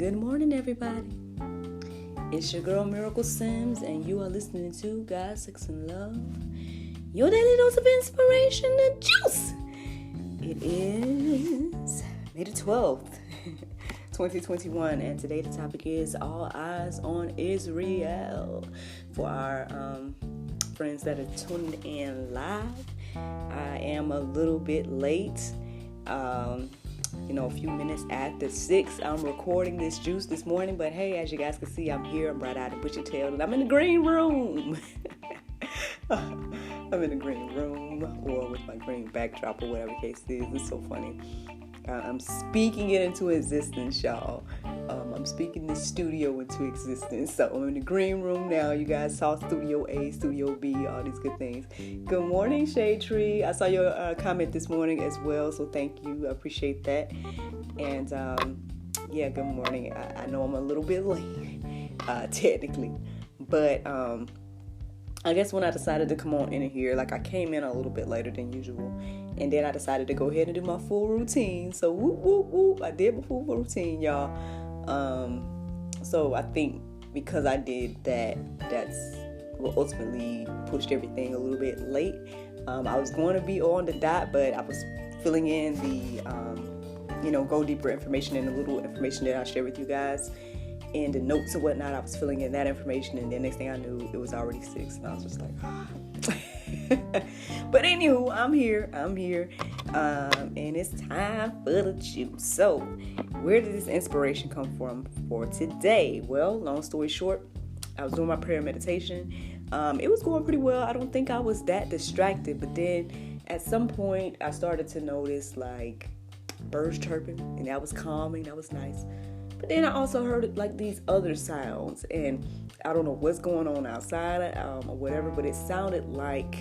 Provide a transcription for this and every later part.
Good morning, everybody. It's your girl Miracle Sims, and you are listening to God, Sex, and Love, your daily dose of inspiration and juice. It is May the 12th, 2021, and today the topic is All Eyes on Israel. For our friends that are tuning in live, I am a little bit late. A few minutes after 6, I'm recording this juice this morning, but hey, as you guys can see, I'm here, I'm bright-eyed and bushy-tailed, and I'm in the green room. I'm in the green room, or with my green backdrop, or whatever the case is. It's so funny. I'm speaking it into existence, y'all. I'm speaking this studio into existence. So I'm in the green room now. You guys saw Studio A, Studio B, all these good things. Good morning, Shade Tree. I saw your comment this morning as well, so thank you. I appreciate that. And good morning. I know I'm a little bit late, technically, but I guess when I decided to come on in here, I came in a little bit later than usual, and then I decided to go ahead and do my full routine. So whoop, whoop, whoop, I did my full routine, y'all. So I think because I did that, that's what ultimately pushed everything a little bit late. I was going to be on the dot, but I was filling in the, go deeper information and the little information that I share with you guys. And the notes and whatnot, I was filling in that information, and then next thing I knew, it was already 6, and I was just like, But anywho, I'm here, and it's time for the juice. So, where did this inspiration come from for today? Well, long story short, I was doing my prayer meditation. It was going pretty well. I don't think I was that distracted, but then at some point, I started to notice birds chirping, and that was calming, that was nice. But then I also heard these other sounds, and I don't know what's going on outside or whatever, but it sounded like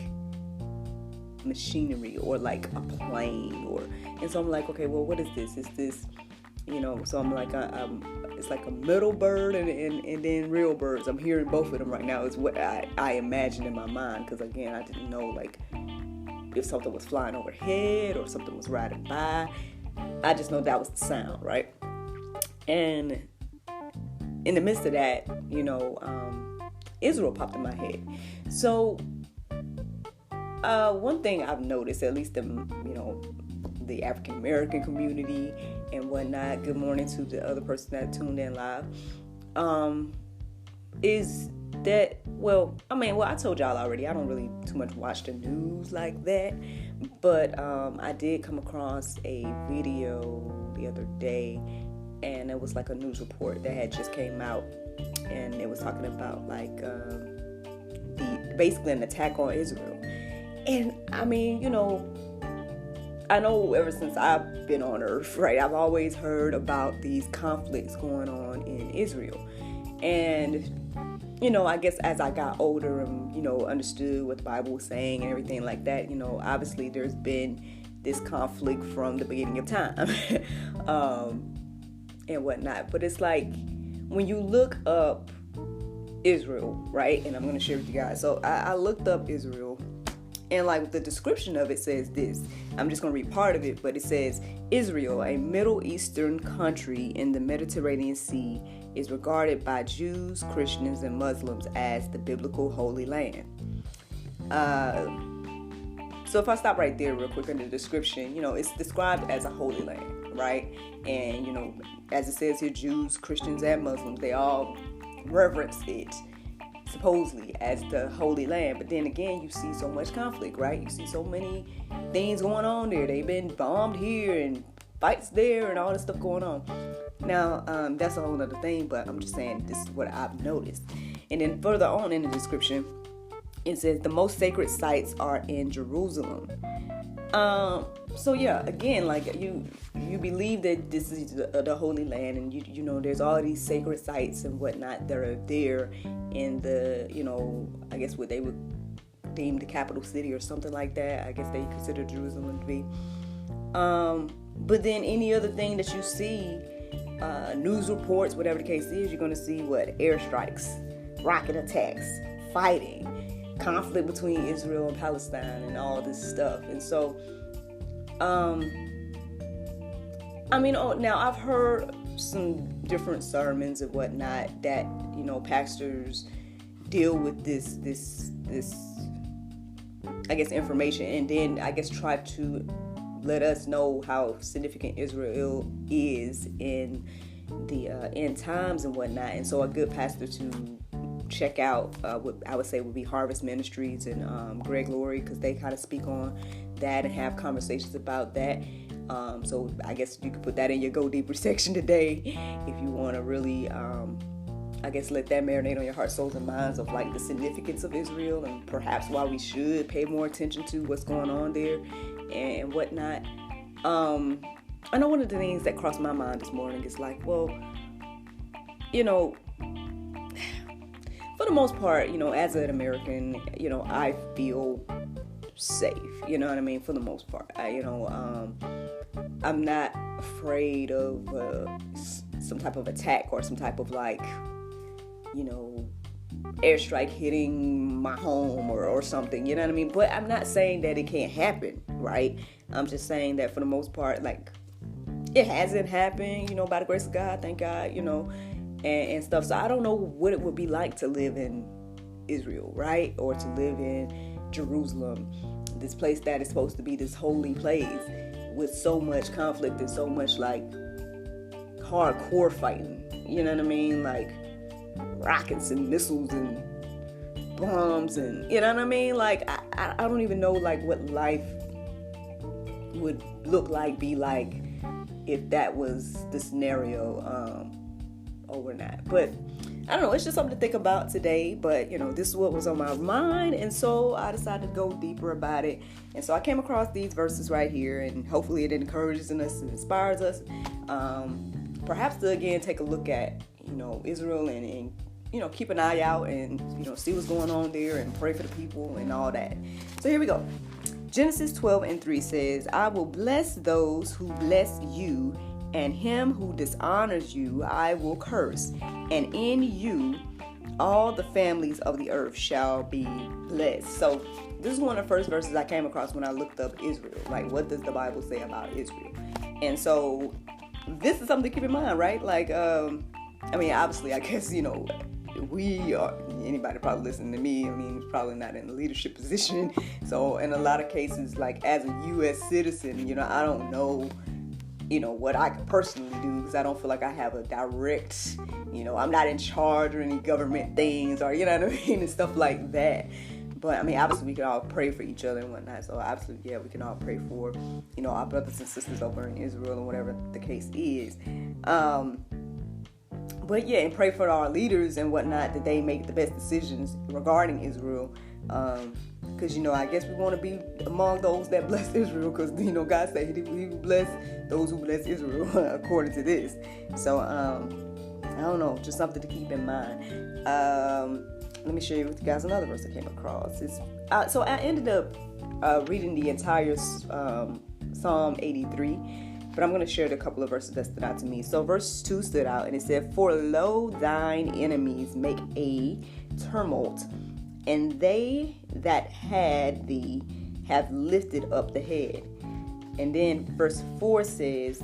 machinery or like a plane, and so I'm like, okay, well, what is this? Is this, so I'm like, it's like a middle bird and then real birds. I'm hearing both of them right now is what I imagine in my mind, because again, I didn't know if something was flying overhead or something was riding by. I just know that was the sound, right? And in the midst of that, Israel popped in my head. So, one thing I've noticed, at least the African American community and whatnot, good morning to the other person that tuned in live, is that, I told y'all already, I don't really too much watch the news like that, but I did come across a video the other day, and it was a news report that had just came out, and it was talking about basically an attack on Israel. And I mean, I know ever since I've been on earth, right, I've always heard about these conflicts going on in Israel. And I guess as I got older and understood what the Bible was saying and everything like that, obviously there's been this conflict from the beginning of time. And whatnot, but it's when you look up Israel, right? And I'm going to share with you guys. So I looked up Israel, and the description of it says this. I'm just going to read part of it, but it says, Israel, a Middle Eastern country in the Mediterranean Sea, is regarded by Jews, Christians, and Muslims as the biblical Holy Land. So if I stop right there real quick in the description, it's described as a holy land, right? And, as it says here, Jews, Christians, and Muslims, they all reverence it, supposedly, as the Holy Land. But then again, you see so much conflict, right? You see so many things going on there. They've been bombed here and fights there and all this stuff going on. Now, that's a whole other thing, but I'm just saying this is what I've noticed. And then further on in the description, it says the most sacred sites are in Jerusalem. So yeah, again, you believe that this is the Holy Land, and you there's all these sacred sites and whatnot that are there in the, I guess what they would deem the capital city or something like that. I guess they consider Jerusalem to be. But then any other thing that you see, news reports, whatever the case is, you're going to see airstrikes, rocket attacks, fighting, conflict between Israel and Palestine, and all this stuff. And so, now I've heard some different sermons and whatnot that, pastors deal with this I guess information, and then I guess try to let us know how significant Israel is in the end times and whatnot. And so a good pastor to check out I would say would be Harvest Ministries and Greg Laurie, because they kind of speak on that and have conversations about that. So I guess you could put that in your Go Deeper section today if you want to really I guess let that marinate on your heart, souls, and minds of like the significance of Israel and perhaps why we should pay more attention to what's going on there and whatnot. I know one of the things that crossed my mind this morning is like, well, for the most part, as an American, I feel safe, you know what I mean? For the most part, I'm not afraid of some type of attack or some type of like, airstrike hitting my home or something, you know what I mean? But I'm not saying that it can't happen, right? I'm just saying that for the most part, like, it hasn't happened, by the grace of God, thank God, and stuff. So I don't know what it would be like to live in Israel, right? Or to live in Jerusalem, this place that is supposed to be this holy place with so much conflict and so much like hardcore fighting, you know what I mean? Like rockets and missiles and bombs and, you know what I mean? Like, I don't even know like what life would look like, be like, if that was the scenario or not. But I don't know, it's just something to think about today. But this is what was on my mind, and so I decided to go deeper about it. And so I came across these verses right here, and hopefully it encourages us and inspires us perhaps to again take a look at Israel and keep an eye out and see what's going on there and pray for the people and all that. So here we go. Genesis 12:3 says, I will bless those who bless you, and him who dishonors you I will curse, and in you all the families of the earth shall be blessed. So this is one of the first verses I came across when I looked up Israel. Like, what does the Bible say about Israel? And so this is something to keep in mind, right? Like, obviously, I guess, we are, anybody probably listening to me, probably not in a leadership position. So in a lot of cases, like as a U.S. citizen, I don't know, what I could personally do, because I don't feel like I have a direct, I'm not in charge or any government things or, and stuff like that. But obviously we can all pray for each other and whatnot. So absolutely, yeah, we can all pray for, our brothers and sisters over in Israel and whatever the case is. But yeah, and pray for our leaders and whatnot, that they make the best decisions regarding Israel. Because, I guess we want to be among those that bless Israel, because, God said he will bless those who bless Israel, according to this. So, I don't know, just something to keep in mind. Let me share with you guys another verse I came across. So I ended up reading the entire Psalm 83. But I'm going to share a couple of verses that stood out to me. So verse 2 stood out, and it said, For lo, thine enemies make a tumult, and they that had thee have lifted up the head. And then verse 4 says,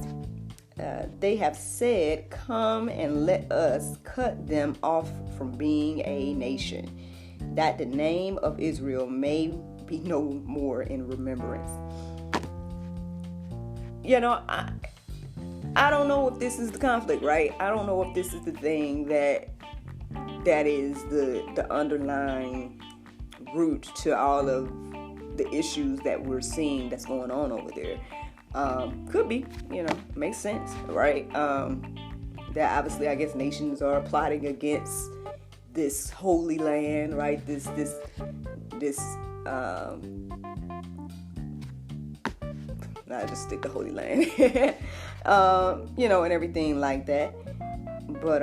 they have said, Come and let us cut them off from being a nation, that the name of Israel may be no more in remembrance. I don't know if this is the conflict, right? I don't know if this is the thing that is the underlying root to all of the issues that we're seeing that's going on over there. Could be, makes sense, right? That obviously, I guess, nations are plotting against this holy land, right? This not just stick to Holy Land, and everything like that. But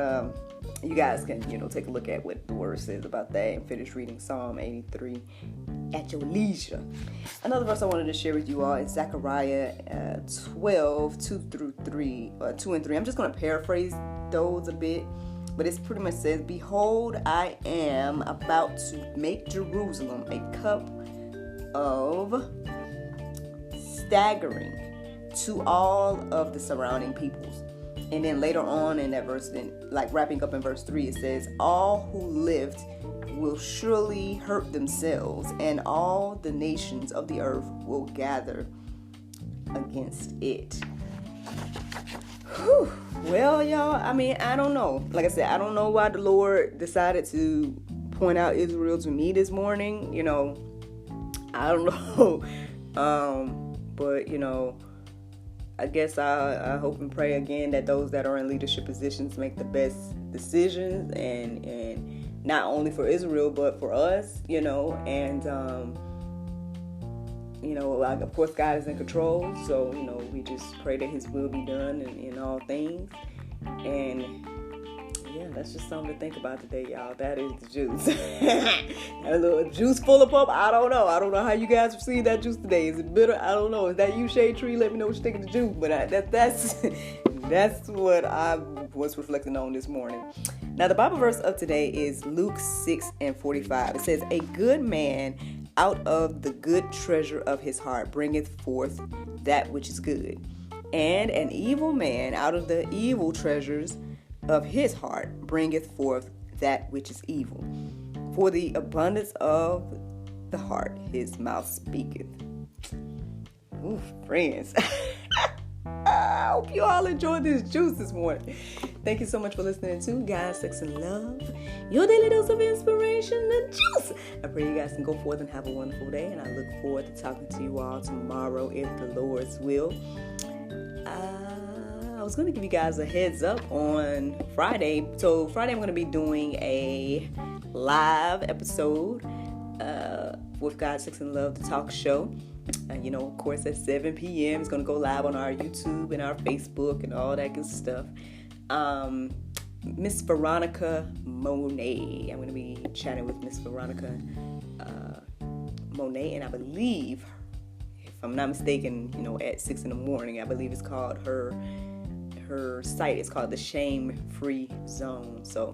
you guys can, take a look at what the word says about that and finish reading Psalm 83 at your leisure. Another verse I wanted to share with you all is Zachariah 12:2 and 3. I'm just going to paraphrase those a bit, but it pretty much says, Behold, I am about to make Jerusalem a cup of staggering to all of the surrounding peoples. And then later on in that verse, like wrapping up in verse 3, it says, all who lived will surely hurt themselves, and all the nations of the earth will gather against it. Whew. Well, y'all, I mean, I don't know. Like I said, I don't know why the Lord decided to point out Israel to me this morning. You know, I don't know. But, you know, I guess I hope and pray again that those that are in leadership positions make the best decisions, and not only for Israel, but for us, you know, and, you know, like, of course, God is in control. So, you know, we just pray that his will be done in all things. And yeah, that's just something to think about today, y'all. That is the juice. That little juice full of pop. I don't know how you guys receive that juice today. Is it bitter? I don't know. Is that you, Shade Tree? Let me know what you think of the juice. But that's what I was reflecting on this morning. Now, the Bible verse of today is Luke 6:45. It says, a good man out of the good treasure of his heart bringeth forth that which is good. And an evil man out of the evil treasures of his heart bringeth forth that which is evil. For the abundance of the heart his mouth speaketh. Ooh, friends. I hope you all enjoyed this juice this morning. Thank you so much for listening to God, Sex, and Love, your daily dose of inspiration and juice. I pray you guys can go forth and have a wonderful day, and I look forward to talking to you all tomorrow if the Lord's will. I was going to give you guys a heads up on Friday. So Friday I'm going to be doing a live episode with God, Sex, and Love, the talk show. You know, of course, at 7 p.m. It's going to go live on our YouTube and our Facebook and all that good stuff. Miss Veronica Monet. I'm going to be chatting with Miss Veronica Monet, and I believe, if I'm not mistaken, you know, at 6 a.m, I believe it's called her site is called the Shame Free Zone. So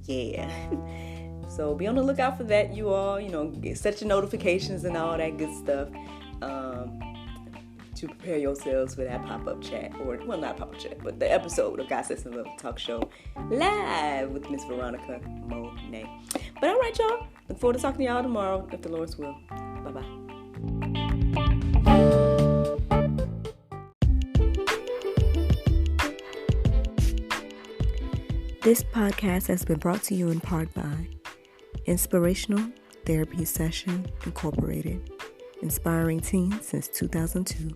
yeah. So be on the lookout for that, you all. You know, set your notifications and all that good stuff to prepare yourselves for that pop-up chat, or, well, not pop-up chat, but the episode of God, Sex, and Love Talk Show live with Miss Veronica Monet. But all right, y'all. Look forward to talking to y'all tomorrow, if the Lord's will. Bye-bye. This podcast has been brought to you in part by Inspirational Therapy Session Incorporated, inspiring teens since 2002.